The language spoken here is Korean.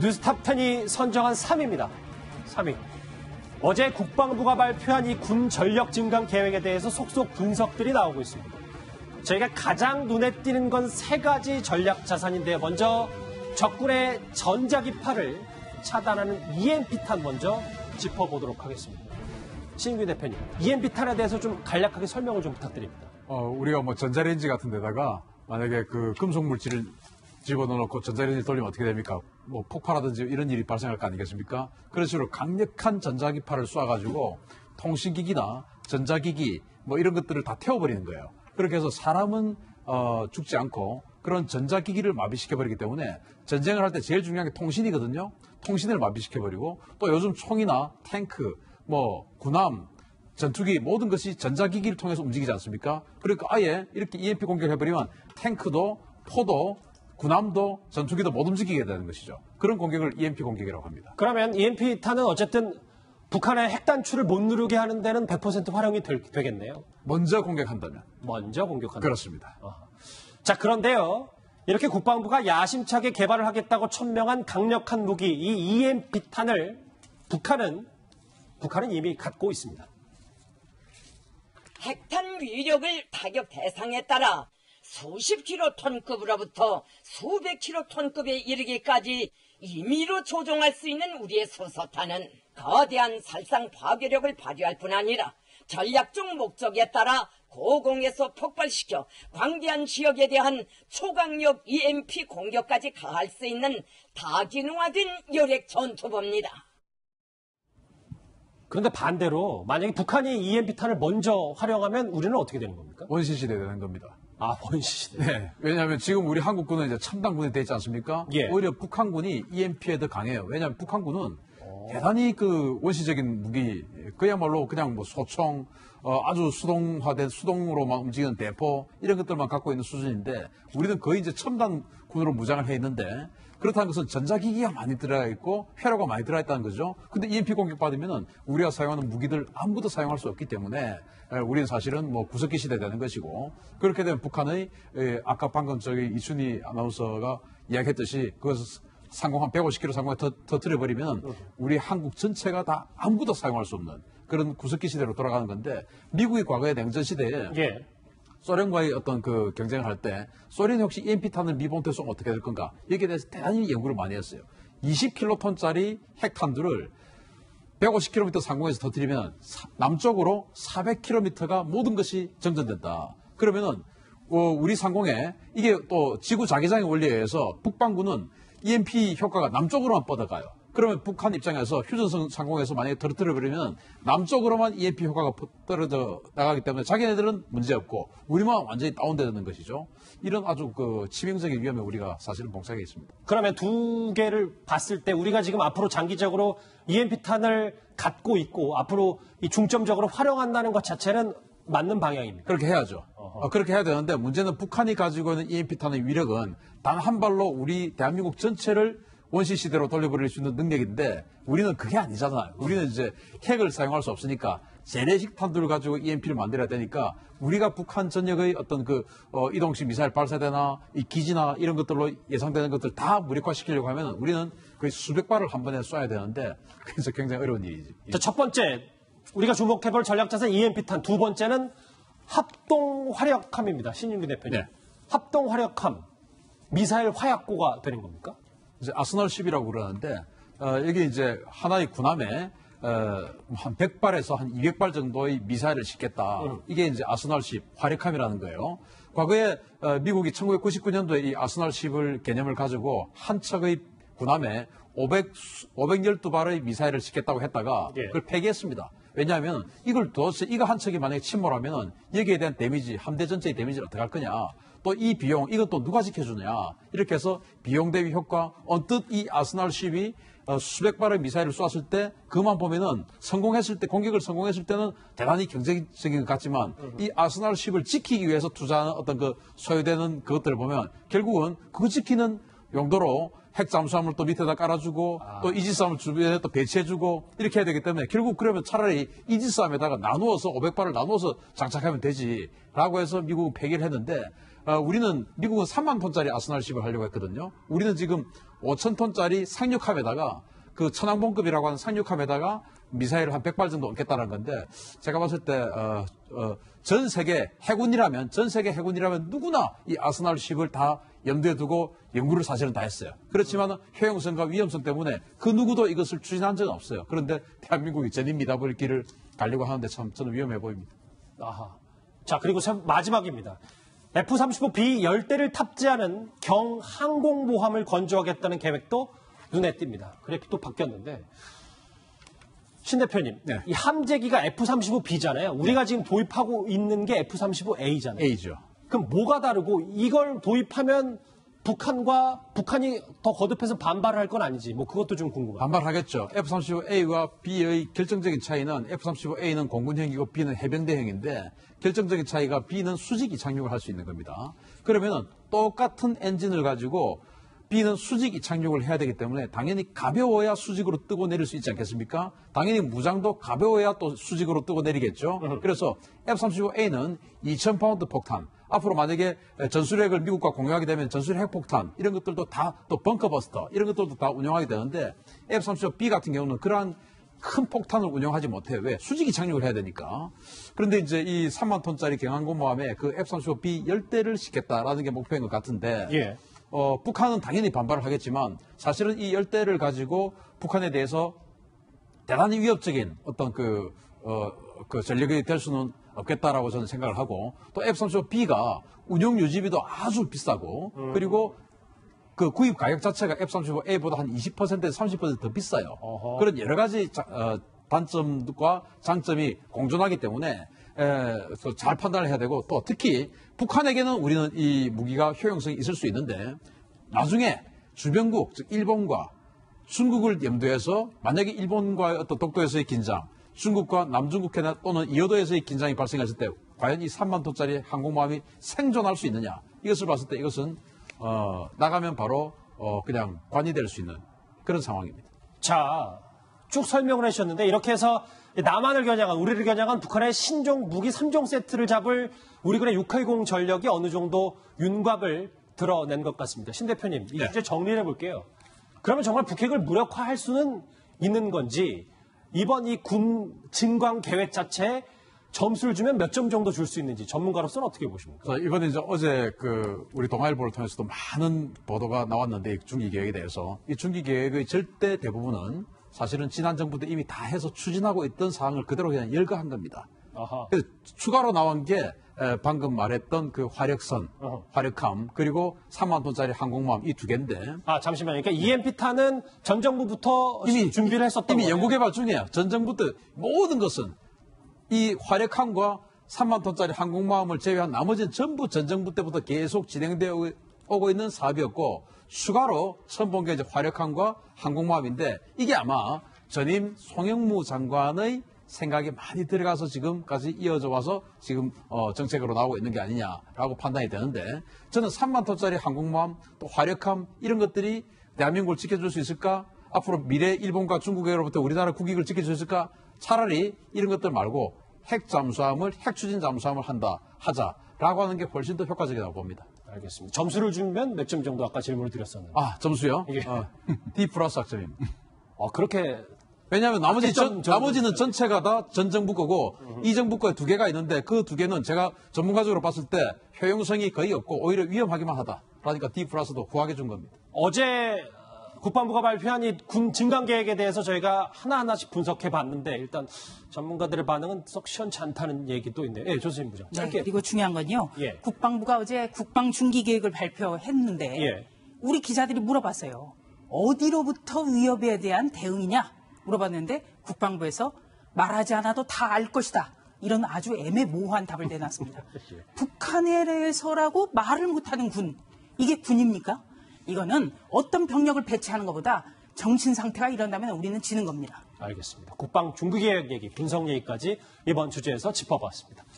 뉴스탑10이 선정한 3위입니다. 3위. 어제 국방부가 발표한 이 군 전력 증강 계획에 대해서 속속 분석들이 나오고 있습니다. 저희가 가장 눈에 띄는 건 3가지 전략 자산인데요. 먼저 적군의 전자기파를 차단하는 EMP탄 먼저 짚어보도록 하겠습니다. 신규 대표님, EMP탄에 대해서 좀 간략하게 설명을 좀 부탁드립니다. 우리가 뭐 전자레인지 같은 데다가 만약에 그 금속 물질을 집어넣고 전자레인지 돌리면 어떻게 됩니까? 뭐 폭발하든지 이런 일이 발생할 거 아니겠습니까? 그런 식으로 강력한 전자기파를 쏴가지고 통신기기나 전자기기 뭐 이런 것들을 다 태워버리는 거예요. 그렇게 해서 사람은 죽지 않고 그런 전자기기를 마비시켜버리기 때문에 전쟁을 할 때 제일 중요한 게 통신이거든요. 통신을 마비시켜버리고 또 요즘 총이나 탱크, 뭐 군함, 전투기 모든 것이 전자기기를 통해서 움직이지 않습니까? 그러니까 아예 이렇게 EMP 공격을 해버리면 탱크도 포도 군함도 전투기도 못 움직이게 되는 것이죠. 그런 공격을 EMP 공격이라고 합니다. 그러면 EMP탄은 어쨌든 북한의 핵 단추를 못 누르게 하는 데는 100% 활용이 되겠네요. 먼저 공격한다면. 먼저 공격한다. 그렇습니다. 자, 그런데요. 이렇게 국방부가 야심차게 개발을 하겠다고 천명한 강력한 무기, 이 EMP탄을 북한은 이미 갖고 있습니다. 핵탄 위력을 타격 대상에 따라 수십 킬로톤급으로부터 수백 킬로톤급에 이르기까지 임의로 조종할 수 있는 우리의 수소탄은 거대한 살상 파괴력을 발휘할 뿐 아니라 전략적 목적에 따라 고공에서 폭발시켜 광대한 지역에 대한 초강력 EMP 공격까지 가할 수 있는 다기능화된 열핵 전투부입니다. 그런데 반대로 만약에 북한이 EMP탄을 먼저 활용하면 우리는 어떻게 되는 겁니까? 원시시대 되는 겁니다. 아, 원시시대. 네. 왜냐하면 지금 우리 한국군은 이제 첨단군이 돼 있지 않습니까? 예. 오히려 북한군이 EMP에 더 강해요. 왜냐하면 북한군은 대단히 그 원시적인 무기, 그야말로 그냥 뭐 소총, 아주 수동화된 수동으로만 움직이는 대포 이런 것들만 갖고 있는 수준인데 우리는 거의 이제 첨단군으로 무장을 해 있는데 그렇다는 것은 전자기기가 많이 들어가 있고 회로가 많이 들어가 있다는 거죠. 근데 EMP 공격 받으면은 우리가 사용하는 무기들 아무것도 사용할 수 없기 때문에 우리는 사실은 뭐 구석기 시대 되는 것이고 그렇게 되면 북한의 아까 방금 저기 이순희 아나운서가 이야기했듯이 그것을 상공 한 150km 상공에 터뜨려버리면 우리 한국 전체가 다 아무것도 사용할 수 없는 그런 구석기 시대로 돌아가는 건데 미국이 과거에 냉전 시대에 예. 소련과의 어떤 그 경쟁을 할 때 소련이 혹시 EMP탄을 미본토에 쏘면 어떻게 될 건가 여기에 대해서 대단히 연구를 많이 했어요. 20킬로톤짜리 핵탄두를 150km 상공에서 터뜨리면 남쪽으로 400km가 모든 것이 정전된다. 그러면은 우리 상공에 이게 또 지구 자기장의 원리에 의해서 북반구는 EMP 효과가 남쪽으로만 뻗어가요. 그러면 북한 입장에서 휴전선 상공에서 만약에 터뜨려버리면 남쪽으로만 EMP 효과가 떨어져 나가기 때문에 자기네들은 문제없고 우리만 완전히 다운되는 것이죠. 이런 아주 그 치명적인 위험에 우리가 사실은 봉착해 있습니다. 그러면 두 개를 봤을 때 우리가 지금 앞으로 장기적으로 EMP탄을 갖고 있고 앞으로 이 중점적으로 활용한다는 것 자체는 맞는 방향입니다. 그렇게 해야죠. 그렇게 해야 되는데 문제는 북한이 가지고 있는 EMP탄의 위력은 단 한 발로 우리 대한민국 전체를 원시시대로 돌려버릴 수 있는 능력인데 우리는 그게 아니잖아요. 우리는 이제 핵을 사용할 수 없으니까 재래식 탄두를 가지고 EMP를 만들어야 되니까 우리가 북한 전역의 어떤 그 이동식 미사일 발사대나 이 기지나 이런 것들로 예상되는 것들 다 무력화시키려고 하면 우리는 거의 수백 발을 한 번에 쏴야 되는데 그래서 굉장히 어려운 일이지. 자, 첫 번째 우리가 주목해볼 전략자산 EMP탄, 두 번째는 합동화력함입니다. 신윤규 대표님. 네. 합동화력함, 미사일 화약고가 되는 겁니까? 이제 아스널 10이라고 그러는데 여기 이제 하나의 군함에 한 100발에서 한 200발 정도의 미사일을 싣겠다. 이게 이제 아스널 10 화력함이라는 거예요. 과거에 미국이 1999년도에 이 아스널 10을 개념을 가지고 한 척의 군함에 512발의 미사일을 싣겠다고 했다가 예. 그걸 폐기했습니다. 왜냐하면 이걸 도대체 이거 한 척이 만약에 침몰하면 여기에 대한 데미지, 함대 전체의 데미지를 어떻게 할 거냐. 또 이 비용, 이건 또 누가 지켜주냐. 이렇게 해서 비용 대비 효과, 언뜻 이 아스널 10이 수백 발의 미사일을 쐈을 때 그만 보면은 성공했을 때, 공격을 성공했을 때는 대단히 경제적인 것 같지만 이 아스널 10을 지키기 위해서 투자하는 어떤 그 소요되는 그것들을 보면 결국은 그거 지키는 용도로 핵 잠수함을 또 밑에다 깔아주고 또 이지스함을 주변에 또 배치해주고 이렇게 해야 되기 때문에 결국 그러면 차라리 이지스함에다가 나누어서 500발을 나누어서 장착하면 되지라고 해서 미국은 폐기를 했는데 우리는 미국은 3만 톤짜리 아스날십을 하려고 했거든요. 우리는 지금 5천 톤짜리 상륙함에다가 그 천왕봉급이라고 하는 상륙함에다가 미사일을 한 100발 정도 얹겠다는 건데 제가 봤을 때 전 세계 해군이라면 누구나 이 아스날십을 다 염두에 두고 연구를 사실은 다 했어요. 그렇지만 효용성과 위험성 때문에 그 누구도 이것을 추진한 적은 없어요. 그런데 대한민국이 전임 미답을 길을 가려고 하는데 참 저는 위험해 보입니다. 아하. 자, 그리고 마지막입니다. F-35B 10대를 탑재하는 경항공모함을 건조하겠다는 계획도 눈에 띕니다. 그래픽도 바뀌었는데 신 대표님, 네. 이 함재기가 F-35B잖아요. 우리가 지금 도입하고 있는 게 F-35A잖아요. A죠. 그럼 뭐가 다르고 이걸 도입하면 북한이 더 거듭해서 반발을 할 건 아니지. 뭐 그것도 좀 궁금합니다. 반발하겠죠. F-35A와 B의 결정적인 차이는 F-35A는 공군형이고 B는 해병대형인데 결정적인 차이가 B는 수직 이착륙을 할 수 있는 겁니다. 그러면 똑같은 엔진을 가지고 B는 수직 이착륙을 해야 되기 때문에 당연히 가벼워야 수직으로 뜨고 내릴 수 있지 않겠습니까? 당연히 무장도 가벼워야 또 수직으로 뜨고 내리겠죠. 그래서 F-35A는 2,000파운드 폭탄, 앞으로 만약에 전술핵을 미국과 공유하게 되면 전술핵 폭탄 이런 것들도 다 또 벙커버스터 이런 것들도 다 운영하게 되는데 F-35B 같은 경우는 그러한 큰 폭탄을 운영하지 못해요. 왜? 수직이 착륙을 해야 되니까. 그런데 이제 이 3만 톤짜리 경항공모함에 그 F-35B 10대를 싣겠다라는 게 목표인 것 같은데 예. 북한은 당연히 반발을 하겠지만 사실은 이 10대를 가지고 북한에 대해서 대단히 위협적인 어떤 그 전력이 될 수는 없겠다라고 저는 생각을 하고 또 F-35B가 운용 유지비도 아주 비싸고 그리고 그 구입 가격 자체가 F-35A보다 한 20%에서 30% 더 비싸요. 어허. 그런 여러 가지 단점과 장점이 공존하기 때문에 잘 판단을 해야 되고 또 특히 북한에게는 우리는 이 무기가 효용성이 있을 수 있는데 나중에 주변국, 즉 일본과 중국을 염두해서 만약에 일본과의 어떤 독도에서의 긴장, 중국과 남중국 해나 또는 이어도에서의 긴장이 발생했을 때 과연 이 3만 톤짜리 항공모함이 생존할 수 있느냐 이것을 봤을 때 이것은 나가면 바로 그냥 관이 될 수 있는 그런 상황입니다. 자, 쭉 설명을 해주셨는데 이렇게 해서 남한을 겨냥한 우리를 겨냥한 북한의 신종 무기 3종 세트를 잡을 우리군의 680 전력이 어느 정도 윤곽을 드러낸 것 같습니다. 신 대표님, 이 네. 주제 정리를 해볼게요. 그러면 정말 북핵을 무력화할 수는 있는 건지 이번 이 군 증강 계획 자체에 점수를 주면 몇 점 정도 줄 수 있는지 전문가로서는 어떻게 보십니까? 그래서 이번에 이제 어제 우리 동아일보를 통해서도 많은 보도가 나왔는데 이 중기 계획에 대해서 이 중기 계획의 절대 대부분은 사실은 지난 정부 때 이미 다 해서 추진하고 있던 사항을 그대로 그냥 열거한 겁니다. 아하. 그래서 추가로 나온 게 방금 말했던 그 화력선, 화력함 그리고 3만 톤짜리 항공모함 이 두 개인데 아, 잠시만요. 그러니까 EMP탄은 전 정부부터 준비를 했었던 이미 거예요. 연구개발 중이에요. 전 정부 때 모든 것은 이 화력함과 3만 톤짜리 항공모함을 제외한 나머지는 전부 전 정부 때부터 계속 진행되어 오고 있는 사업이었고 추가로 처음 본 게 이제 화력함과 항공모함인데 이게 아마 전임 송영무 장관의 생각이 많이 들어가서 지금까지 이어져 와서 지금 정책으로 나오고 있는 게 아니냐라고 판단이 되는데 저는 3만 톤짜리 항공모함 또 화력함 이런 것들이 대한민국을 지켜줄 수 있을까? 앞으로 미래 일본과 중국으로부터 우리나라 국익을 지켜줄 수 있을까? 차라리 이런 것들 말고 핵 잠수함을 핵 추진 잠수함을 하자라고 하는 게 훨씬 더 효과적이라고 봅니다. 알겠습니다. 점수를 주면 몇 점 정도 아까 질문을 드렸었는데. 아 점수요? 예. D 플러스 학점입니다. 그렇게 왜냐하면 나머지는 정도. 전체가 다 전 정부 거고 이 정부 거에 두 개가 있는데 그 두 개는 제가 전문가적으로 봤을 때 효용성이 거의 없고 오히려 위험하기만 하다. 그러니까 D 플러스도 구하게 준 겁니다. 어제 국방부가 발표한 이 군 증강 계획에 대해서 저희가 하나하나씩 분석해 봤는데 일단 전문가들의 반응은 썩 시원치 않다는 얘기도 있네요. 예, 조수진 부장. 네, 짧게. 그리고 중요한 건요. 예. 국방부가 어제 국방 중기 계획을 발표했는데 예. 우리 기자들이 물어봤어요. 어디로부터 위협에 대한 대응이냐 물어봤는데 국방부에서 말하지 않아도 다 알 것이다. 이런 아주 애매모호한 답을 내놨습니다. 북한에 대해서라고 말을 못하는 군. 이게 군입니까? 이거는 어떤 병력을 배치하는 것보다 정신 상태가 이런다면 우리는 지는 겁니다. 알겠습니다. 국방 중기 계획 얘기, 분석 얘기까지 이번 주제에서 짚어봤습니다.